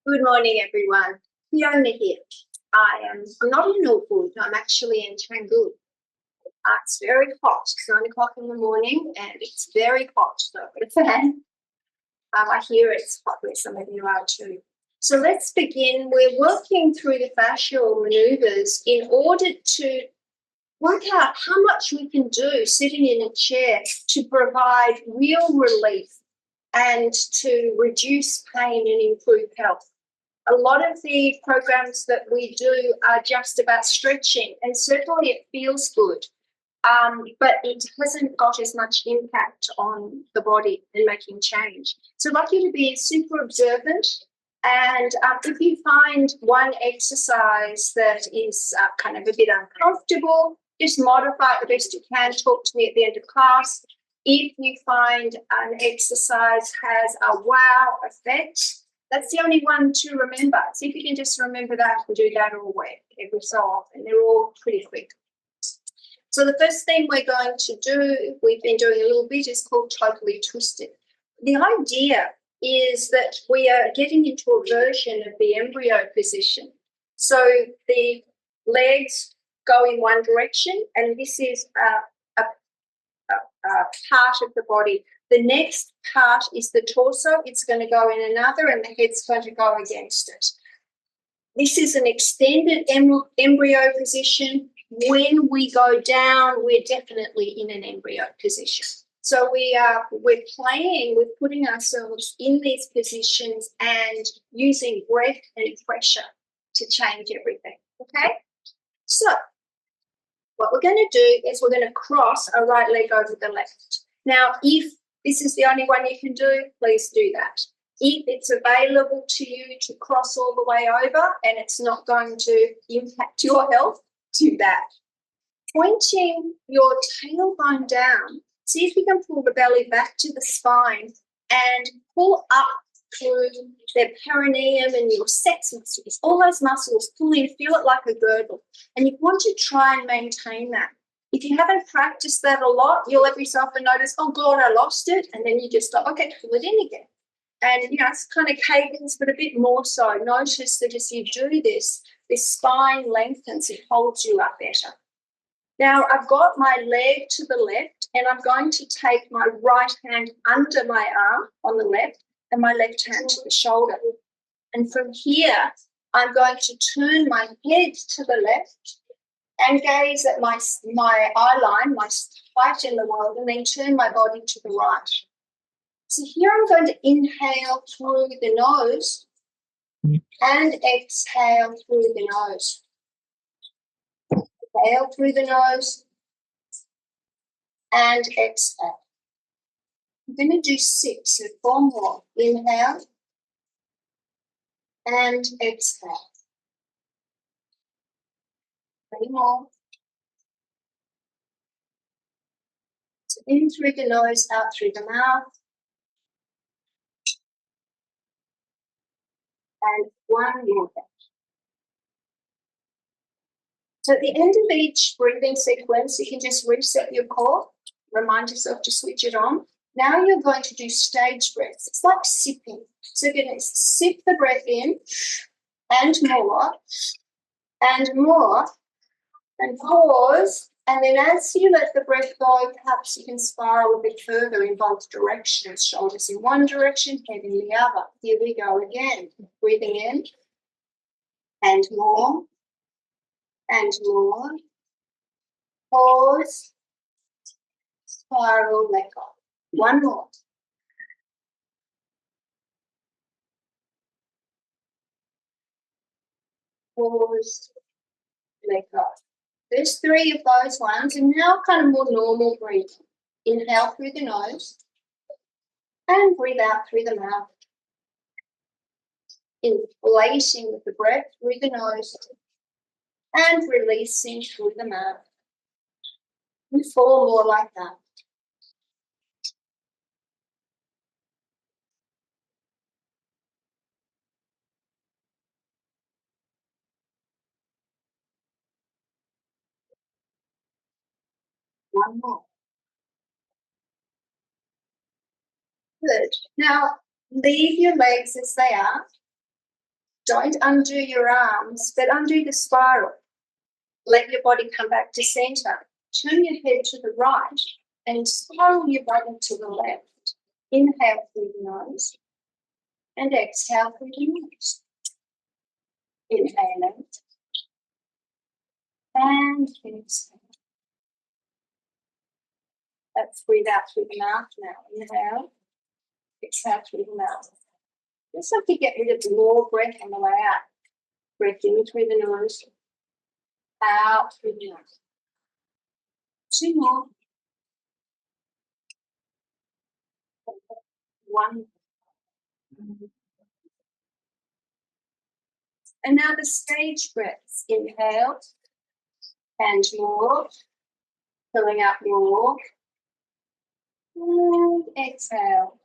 Good morning, everyone. Fiona here. I'm not in Norwood. I'm actually in Changgu. It's very hot. It's 9 o'clock in the morning, and it's very hot. So I've got a fan. I hear it's hot where some of you are too. So let's begin. We're working through the fascial maneuvers in order to work out how much we can do sitting in a chair to provide real relief and to reduce pain and improve health. A lot of the programs that we do are just about stretching, and certainly it feels good, but it hasn't got as much impact on the body and making change. So I'd like you to be super observant, and if you find one exercise that is kind of a bit uncomfortable, just modify it the best you can. Talk to me at the end of class. If you find an exercise has a wow effect, that's the only one to remember. See if you can just remember that and do that all week, every so often. They're all pretty quick. So the first thing we're going to do, we've been doing a little bit, is called totally twisted. The idea is that we are getting into a version of the embryo position. So the legs go in one direction, and this is a part of the body. The next part is the torso. It's going to go in another, and the head's going to go against it. This is an extended embryo position. When we go down, we're definitely in an embryo position. So we're playing with putting ourselves in these positions and using breath and pressure to change everything. Okay? So what we're going to do is we're going to cross our right leg over the left. Now, if this is the only one you can do, please do that. If it's available to you to cross all the way over and it's not going to impact your health, do that. Pointing your tailbone down, see if you can pull the belly back to the spine and pull up through the perineum and your sex muscles. All those muscles pull in, feel it like a girdle. And you want to try and maintain that. If you haven't practiced that a lot, you'll every so often notice, oh God, I lost it. And then you just stop, okay, pull it in again. And, it's kind of Kegels, but a bit more so. Notice that as you do this, this spine lengthens, it holds you up better. Now, I've got my leg to the left, and I'm going to take my right hand under my arm on the left and my left hand to the shoulder. And from here, I'm going to turn my head to the left and gaze at my eye line, my height in the world, and then turn my body to the right. So here I'm going to inhale through the nose and exhale through the nose. Inhale through the nose and exhale. I'm going to do 6, so 4 more. Inhale and exhale. 3 more. So in through the nose, out through the mouth. And 1 more. So at the end of each breathing sequence, you can just reset your core, remind yourself to switch it on. Now you're going to do stage breaths. It's like sipping. So you're going to sip the breath in and more, and pause. And then as you let the breath go, perhaps you can spiral a bit further in both directions. Shoulders in one direction, head in the other. Here we go again. Breathing in and more. And more. Pause. Spiral, let go. 1 more. Pause, let go. There's 3 of those ones, and now kind of more normal breathing. Inhale through the nose and breathe out through the mouth. Inflating with the breath through the nose and releasing through the mouth. And 4 more like that. One more. Good. Now, leave your legs as they are Don't undo your arms, but undo the spiral. Let your body come back to center. Turn your head to the right and spiral your body to the left. Inhale through the nose and exhale through the nose. Inhaling and exhale. Let's breathe out through the mouth now. Inhale, exhale through the mouth. Just have to get rid of more breath on the way out. Breath in through the nose, out through the mouth. Two more. One. And now the stage breaths. Inhale and more. Filling up more. And exhale.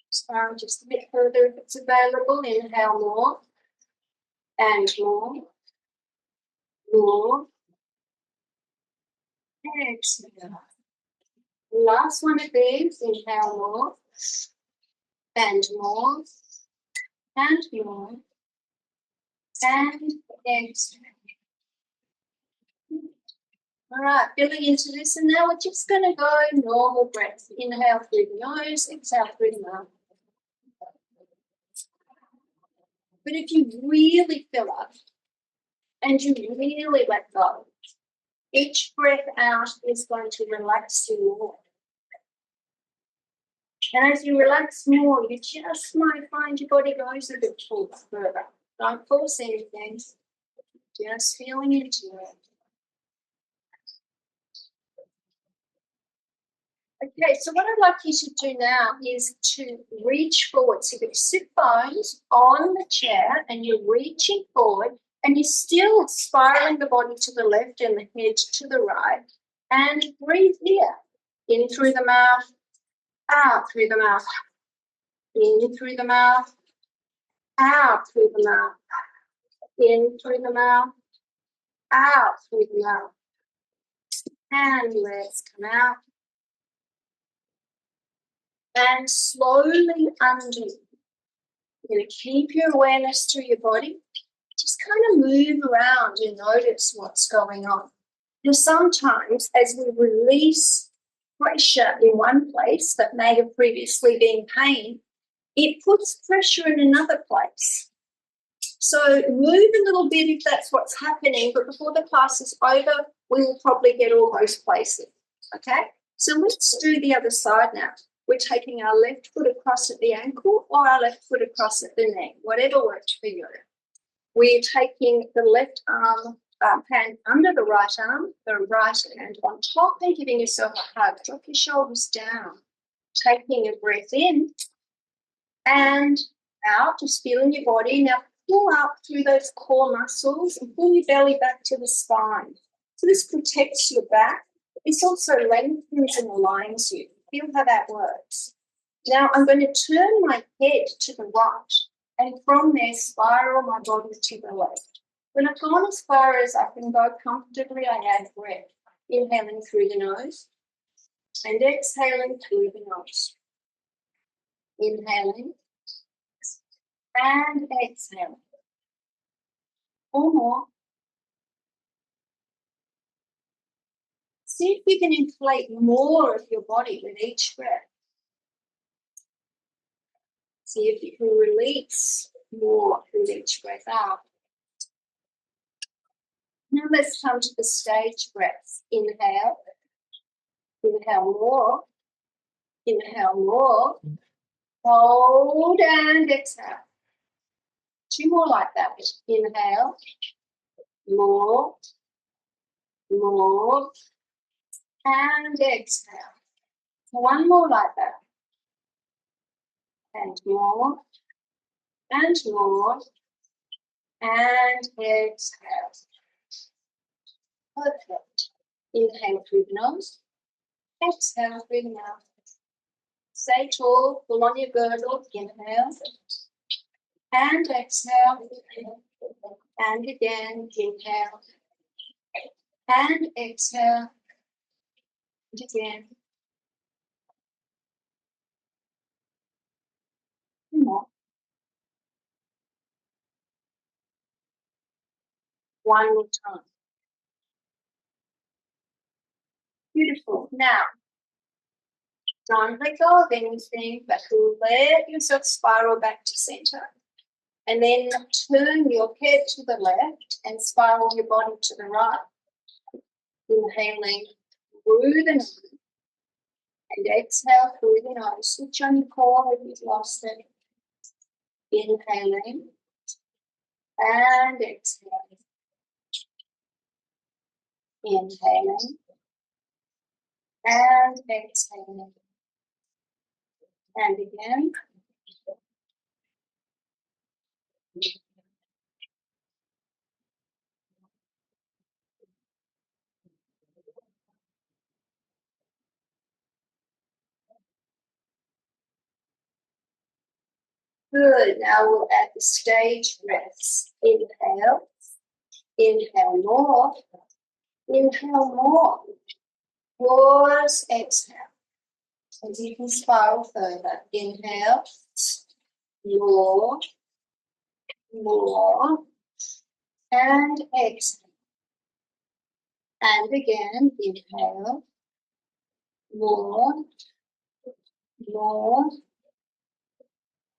Spiral just a bit further if it's available. Inhale more. And more. More. Exhale. Last one of these. Inhale more. And more. And more. And exhale. All right, filling into this, and now we're just going to go normal breath. Inhale through the nose, exhale through the mouth. But if you really fill up and you really let go, each breath out is going to relax you more. And as you relax more, you just might find your body goes a bit further. Don't force anything, just feeling into it. Okay, so what I'd like you to do now is to reach forward. So you sit bones on the chair and you're reaching forward and you're still spiraling the body to the left and the head to the right. And breathe here. In through the mouth, out through the mouth. In through the mouth, out through the mouth. In through the mouth, out through the mouth. And let's come out. And slowly undo. You're going to keep your awareness to your body. Just kind of move around and notice what's going on. And sometimes as we release pressure in one place that may have previously been pain, it puts pressure in another place. So move a little bit if that's what's happening, but before the class is over, we will probably get all those places. Okay? So let's do the other side now. We're taking our left foot across at the ankle or our left foot across at the knee, whatever works for you. We're taking the left hand under the right arm, the right hand on top and giving yourself a hug. Drop your shoulders down. Taking a breath in and out, just feeling your body. Now pull up through those core muscles and pull your belly back to the spine. So this protects your back. This also lengthens and aligns you. Feel how that works. Now I'm going to turn my head to the right and from there spiral my body to the left. When I've gone as far as I can go comfortably, I add breath. Inhaling through the nose and exhaling through the nose. Inhaling and exhaling. Or more. See if you can inflate more of your body with each breath. See if you can release more with each breath out. Now let's come to the stage breaths. Inhale. Inhale more. Inhale more. Hold and exhale. Two more like that. Inhale. More. More. And exhale. One more like that. And more. And more. And exhale. Perfect. Inhale through the nose. Exhale through the mouth. Stay tall. Pull on your girdle. Inhale. And exhale. And again. Inhale. And exhale. And again. More. One more time. Beautiful. Now, don't let go of anything, but let yourself spiral back to center. And then turn your head to the left and spiral your body to the right. Inhaling through the nose and exhale through the nose. Switch on your core if you've lost it. Inhaling and exhaling. Inhaling and exhaling. And again. Good. Now we'll add the stage breaths. Inhale. Inhale more. Inhale more. Pause. Exhale. And you can spiral further. Inhale. More. More. And exhale. And again. Inhale. More. More.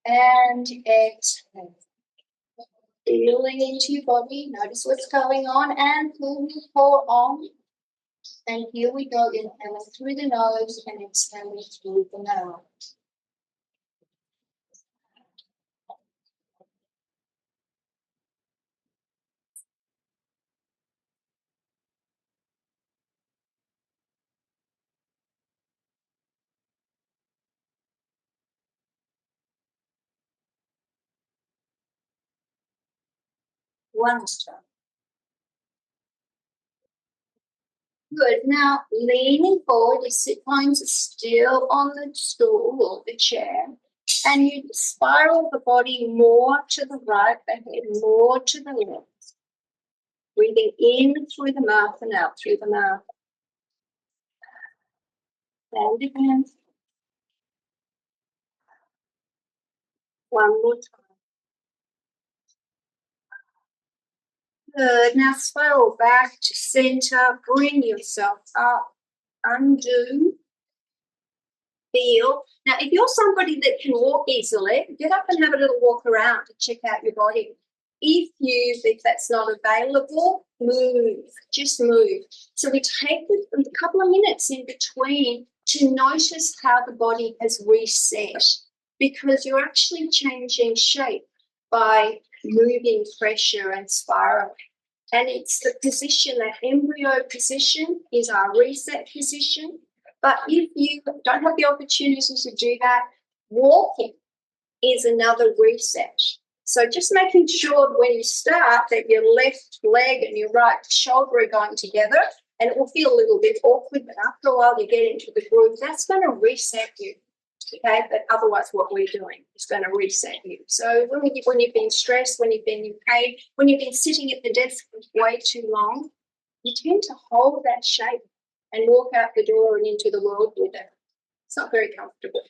And exhale. Feeling into your body. Notice what's going on and pull your core on. And here we go. Inhaling through the nose and exhaling through the mouth. One time. Good. Now, leaning forward, your sit bones are still on the stool or the chair, and you spiral the body more to the right, the head more to the left. Breathing in through the mouth and out through the mouth. And again. One more time. Good. Now spiral back to center. Bring yourself up. Undo. Feel. Now, if you're somebody that can walk easily, get up and have a little walk around to check out your body. If that's not available, move. Just move. So we take a couple of minutes in between to notice how the body has reset, because you're actually changing shape by moving pressure and spiraling. And it's the position, that embryo position is our reset position. But if you don't have the opportunity to do that, walking is another reset. So just making sure when you start that your left leg and your right shoulder are going together, and it will feel a little bit awkward, but after a while you get into the groove, that's going to reset you. Okay, but otherwise what we're doing is going to reset you. So when you've been stressed, when you've been in pain, when you've been sitting at the desk for way too long, you tend to hold that shape and walk out the door and into the world with it. It's not very comfortable.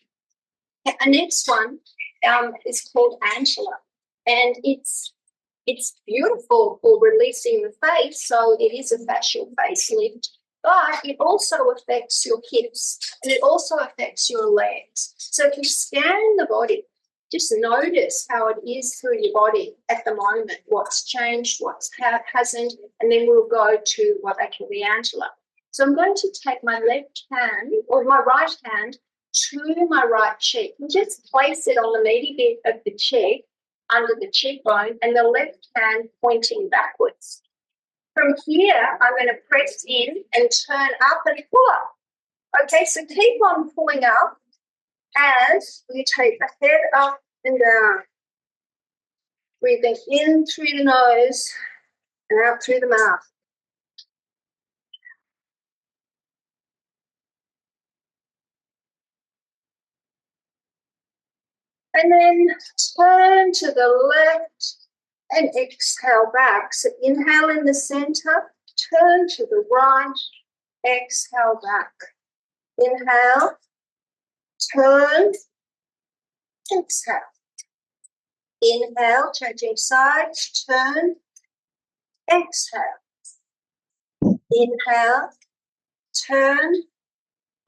The next one is called Angela, and it's beautiful for releasing the face, so it is a fascial facelift, but it also affects your hips and it also affects your legs. So if you scan the body, just notice how it is through your body at the moment, what's changed, what's hasn't, and then we'll go to what they call the Angela. So I'm going to take my left hand, or my right hand, to my right cheek and just place it on the meaty bit of the cheek, under the cheekbone, and the left hand pointing backwards. From here, I'm going to press in and turn up and pull up. Okay, so keep on pulling up as you take the head up and down. Breathing in through the nose and out through the mouth. And then turn to the left and exhale back. So inhale in the center, turn to the right, exhale back. Inhale, turn, exhale. Inhale, changing sides, turn, exhale. Inhale, turn,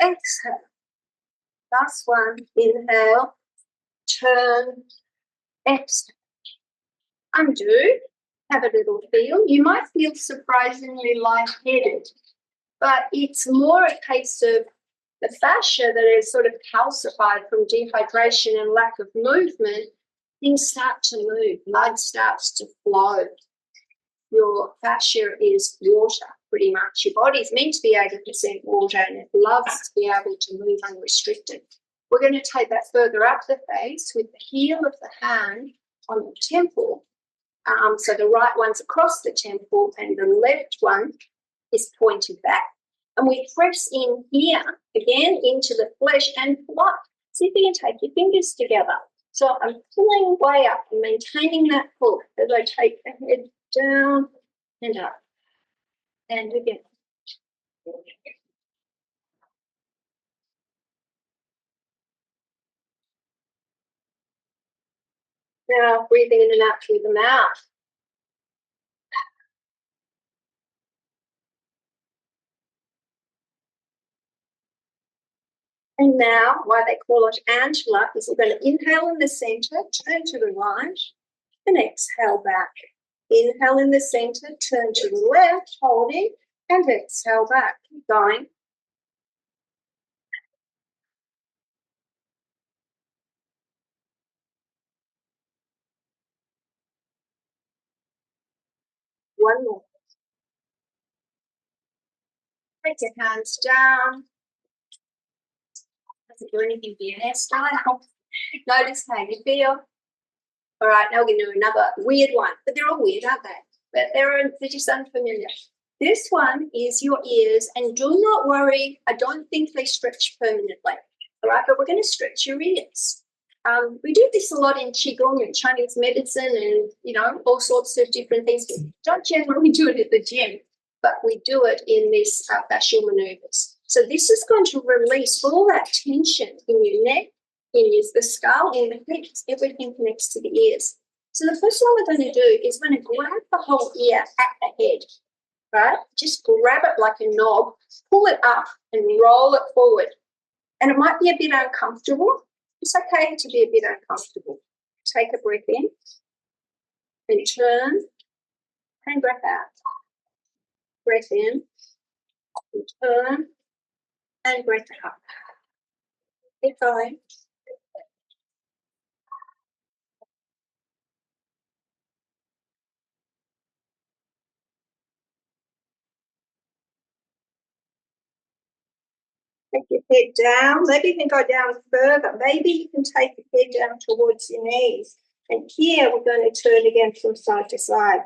exhale. Last one, inhale, turn, exhale. Undo, have a little feel. You might feel surprisingly lightheaded, but it's more a case of the fascia that is sort of calcified from dehydration and lack of movement. Things start to move, blood starts to flow. Your fascia is water, pretty much. Your body's meant to be 80% water and it loves to be able to move unrestricted. We're going to take that further up the face with the heel of the hand on the temple. So the right one's across the temple and the left one is pointed back. And we press in here again into the flesh and pluck. See if you can take your fingers together. So I'm pulling way up and maintaining that pull as I take the head down and up and again. Now breathing in and out through the mouth. And now, why they call it Angela, is we're going to inhale in the center, turn to the right, and exhale back. Inhale in the center, turn to the left, holding, and exhale back. Keep going. One more. Take your hands down. Doesn't do anything for your hairstyle. Notice how you feel. All right, now we're going to do another weird one. But they're all weird, aren't they? But they're just unfamiliar. This one is your ears, and do not worry, I don't think they stretch permanently. All right, but we're going to stretch your ears. We do this a lot in Qigong and Chinese medicine and, all sorts of different things. We don't generally do it at the gym, but we do it in this fascial maneuvers. So this is going to release all that tension in your neck, in the skull, in the hips, everything connects to the ears. So the first one we're going to do is we're going to grab the whole ear at the head, right? Just grab it like a knob, pull it up and roll it forward. And it might be a bit uncomfortable. It's okay to be a bit uncomfortable. Take a breath in and turn and breath out. Breath in and turn and breath out. Keep going. Take your head down. Maybe you can go down further. Maybe you can take your head down towards your knees. And here we're going to turn again from side to side.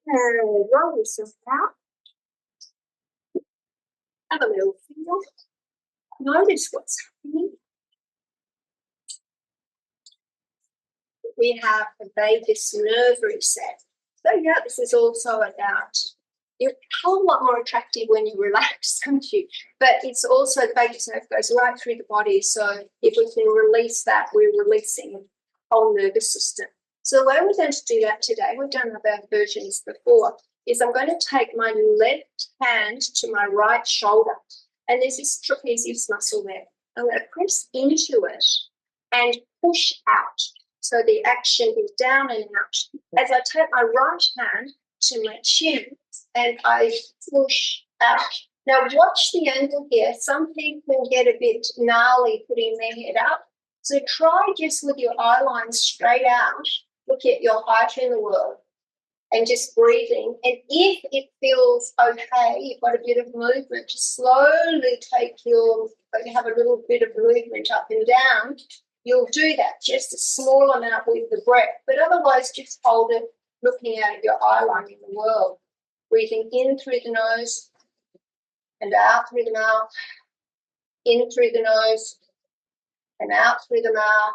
And roll yourself out. Have a little feel. Notice what's happening. We have the vagus nerve reset. So yeah, this is also about, you're a whole lot more attractive when you relax, don't you? But it's also the vagus nerve goes right through the body. So if we can release that, we're releasing the whole nervous system. So the way we're going to do that today, we've done other versions before, is I'm going to take my left hand to my right shoulder. And there's this trapezius muscle there. I'm going to press into it and push out. So the action is down and out. As I take my right hand to my chin and I push out. Now watch the angle here. Some people get a bit gnarly putting their head up. So try just with your eye lines straight out. Look at your height in the world and just breathing. And if it feels okay, you've got a bit of movement, just slowly have a little bit of movement up and down. You'll do that, just a small amount with the breath, but otherwise just hold it, looking at your eye line in the world. Breathing in through the nose and out through the mouth, in through the nose and out through the mouth,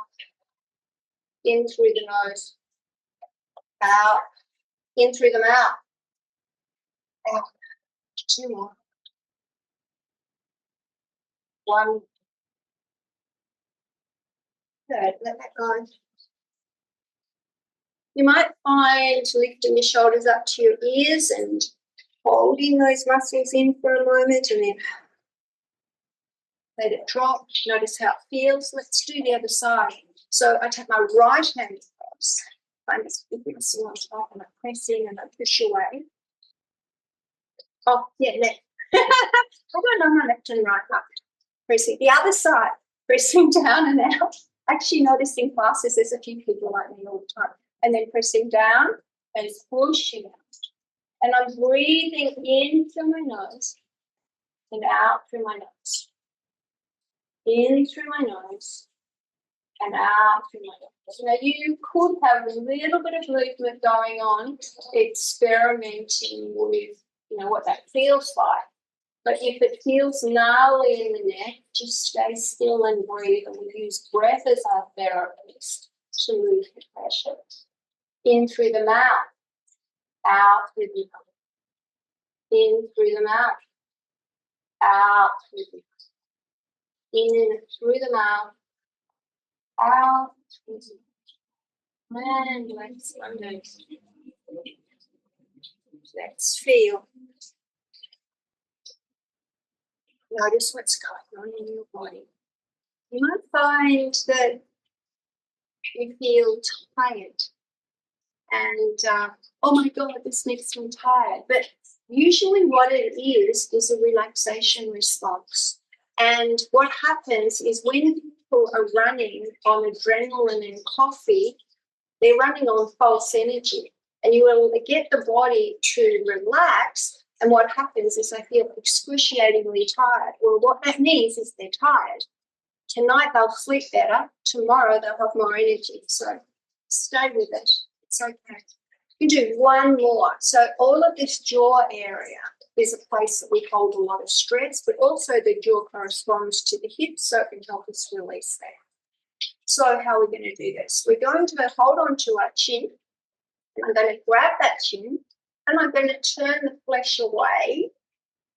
in through the nose, out, in through the mouth, out. Two more. One. Good. Let that go. You might find lifting your shoulders up to your ears and holding those muscles in for a moment and then let it drop. Notice how it feels. Let's do the other side. So I take my right hand across. Find this big muscle on top and I press in and I push away. Oh, yeah, left. I don't know my left and right. Pressing the other side, pressing down and out. Actually noticing classes, there's a few people like me all the time. And then pressing down and pushing out. And I'm breathing in through my nose and out through my nose. In through my nose and out through my nose. Now you could have a little bit of movement going on, experimenting with, what that feels like. But if it feels gnarly in the neck, just stay still and breathe. And we use breath as our therapist to move the pressure. In through the mouth, out through the mouth. In through the mouth, out through the mouth. In through the mouth, out through the mouth. And let's go. Let's feel. Notice what's going on in your body. You might find that you feel tired and, oh my God, this makes me tired. But usually what it is a relaxation response. And what happens is when people are running on adrenaline and coffee, they're running on false energy. And you will get the body to relax. And what happens is they feel excruciatingly tired. Well, what that means is they're tired. Tonight they'll sleep better. Tomorrow they'll have more energy. So stay with it. It's okay. You can do one more. So all of this jaw area is a place that we hold a lot of stress, but also the jaw corresponds to the hips, so it can help us release that. So how are we going to do this? We're going to hold on to our chin. And I'm going to grab that chin and I'm going to turn the flesh away.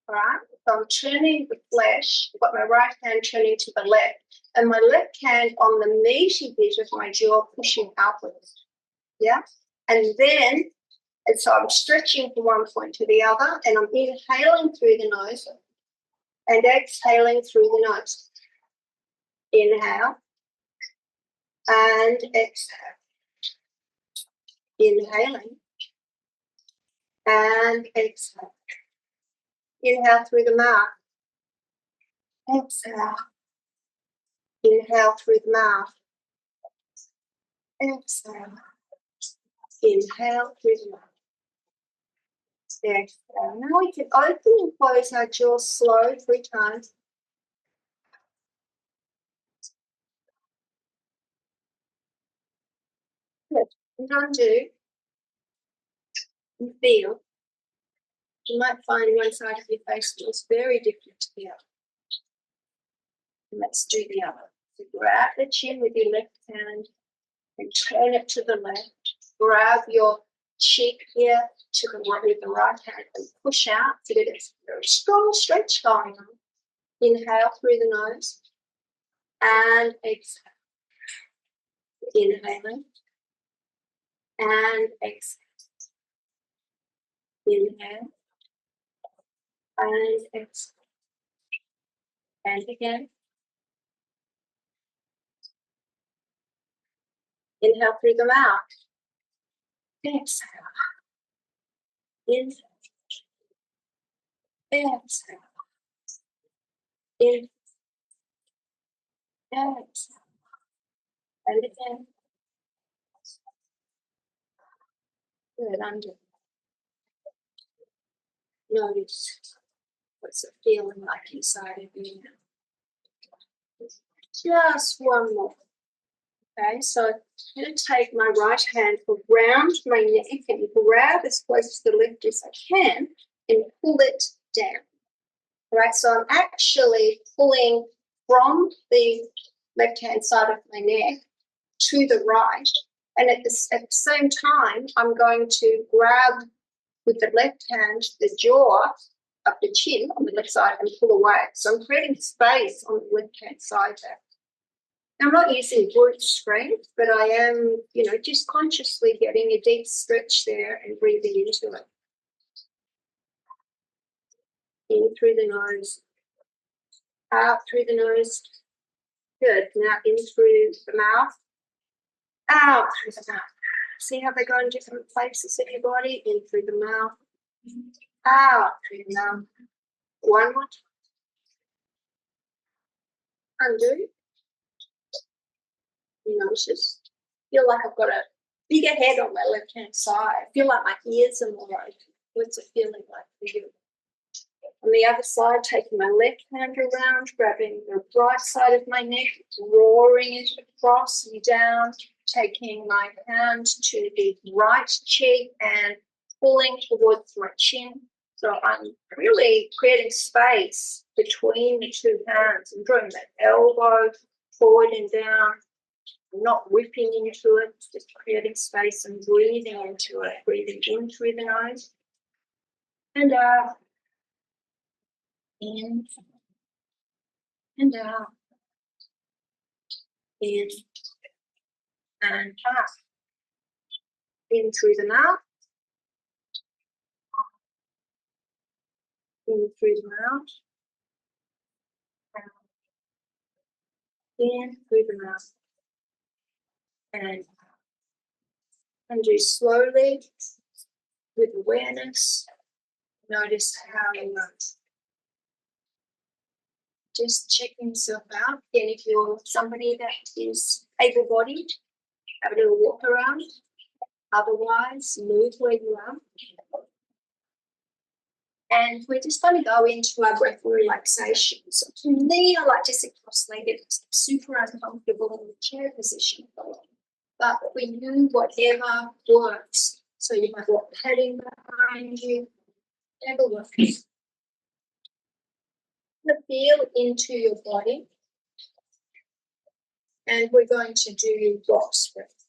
All right, so I'm turning the flesh. I've got my right hand turning to the left and my left hand on the meaty bit of my jaw pushing outwards. Yeah, and so I'm stretching from one point to the other and I'm inhaling through the nose and exhaling through the nose. Inhale and exhale. Inhaling and exhale. Inhale through the mouth. Exhale. Inhale through the mouth. Exhale. Inhale through the mouth. Exhale. Now we can open and close our jaw slow 3 times. Good. And undo. And feel. You might find one side of your face feels very different to the other. And let's do the other. So grab the chin with your left hand and turn it to the left. Grab your cheek here to the right with the right hand and push out so that it's a very strong stretch going on. Inhale through the nose and exhale. Inhaling and exhale. Inhale and exhale. And again. Inhale through the mouth. Exhale. Inhale. Exhale. Inhale. Exhale. And again. Good. Under. Notice what's it feeling like inside of you now. Just one more. Okay, so I'm going to take my right hand around my neck and grab as close to the left as I can and pull it down. All right, so I'm actually pulling from the left-hand side of my neck to the right. And at the same time, I'm going to grab with the left hand the jaw up the chin on the left side and pull away. So I'm creating space on the left-hand side there. Now, I'm not using brute strength, but I am, just consciously getting a deep stretch there and breathing into it. In through the nose, out through the nose. Good. Now in through the mouth, out through the mouth. See how they go in different places of your body? In through the mouth, out through the mouth. One more time. Undo. Notice. Feel like I've got a bigger head on my left-hand side. I feel like my ears are more open. What's it feeling like for you? On the other side, taking my left hand around, grabbing the right side of my neck, drawing it across and down, taking my hand to the right cheek and pulling towards my chin. So I'm really creating space between the two hands and drawing that elbow forward and down. I'm not whipping into it, just creating space and breathing into it, breathing in through the nose and out. In and out, in and out, in through the mouth, in through the mouth, out, in through the mouth, and out. And do slowly with awareness. Notice how you move. Just checking yourself out. And if you're somebody that is able-bodied, have a little walk around. Otherwise, move where you are. And we're just going to go into our breath relaxation. So for me, I like to sit cross-legged. It's super uncomfortable in the chair position. But for you, whatever works. So you might want padding behind you, whatever works. Feel into your body. And we're going to do box breath.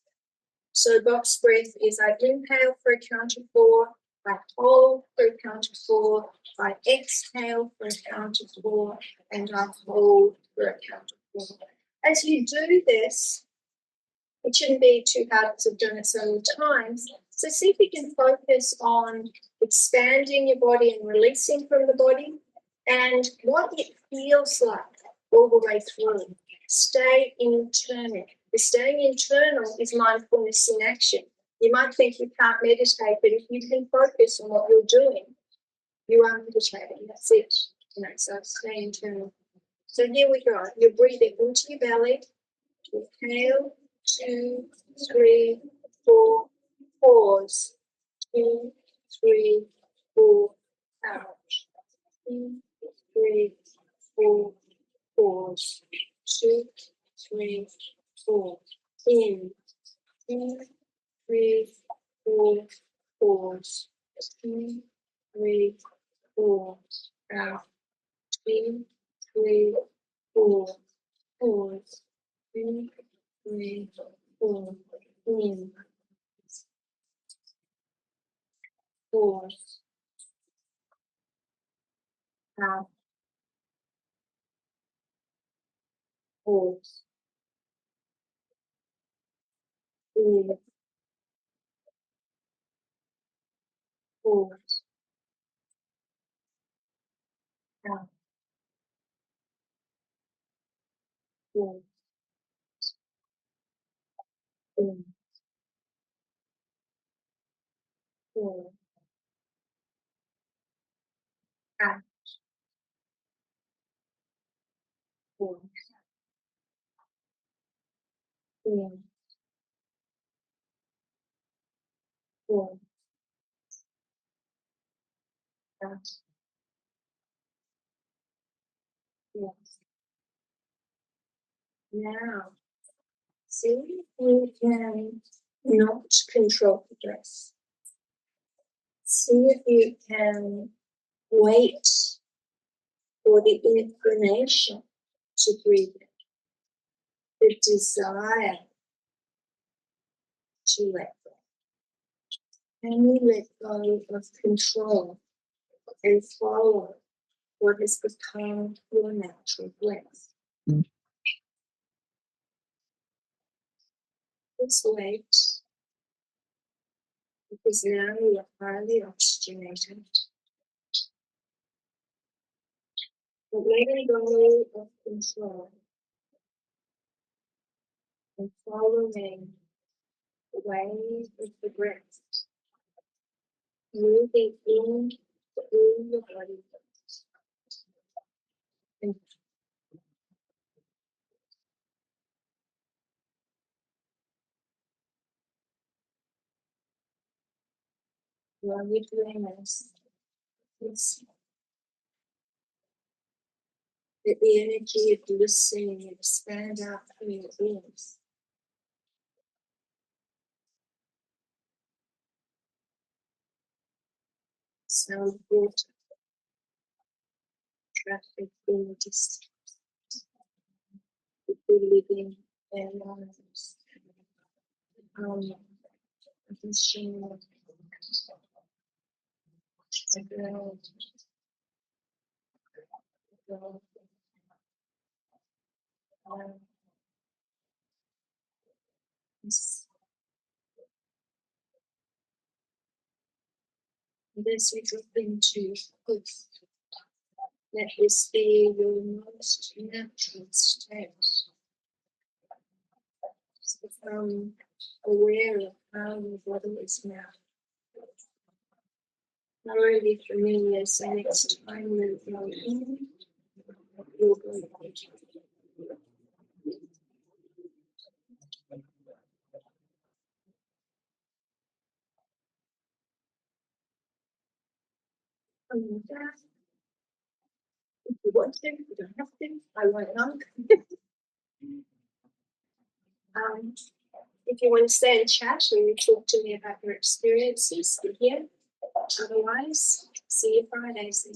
So box breath is I inhale for a count of 4, I hold for a count of 4, I exhale for a count of 4, and I hold for a count of 4. As you do this, it shouldn't be too hard because I've done it so many times. So see if you can focus on expanding your body and releasing from the body and what it feels like all the way through. Stay internal. The staying internal is mindfulness in action. You might think you can't meditate, but if you can focus on what you're doing, you are meditating. That's it. So stay internal. So here we go. You're breathing into your belly. Inhale, 2, 3, 4, pause. 2, 3, 4, out. 2, 3, 4, pause. 2, 3, 4, in. 2, 3, 4, pause. 2, 3, 4, out. 2, 3, 4, pause. 2, 3, 4, in. Pause. Out. Pause. In. Pause. Out. Pause. In. Pause. Out. Pause. In. Pause. Out. Yes. Now, see if you can not control the breath. See if you can wait for the inclination to breathe, the desire to let go. Can you let go of control and follow what has become your natural breath. This weight, because now you are highly oxygenated, but letting go of control and following the way of the breath, moving in through your body and while you're doing this, it's that the energy of listening expand out through your ears. Sound of water, traffic in the distance, people living their lives. I can share a girl, this we drop into good. Let this be your most natural state. So become aware of how your body is now. Already familiar, so next time you go in, you'll go out. If you want to, you don't have to. I won't know. If you want to stay and chat and talk to me about your experiences, you're here. Otherwise, see you Fridays.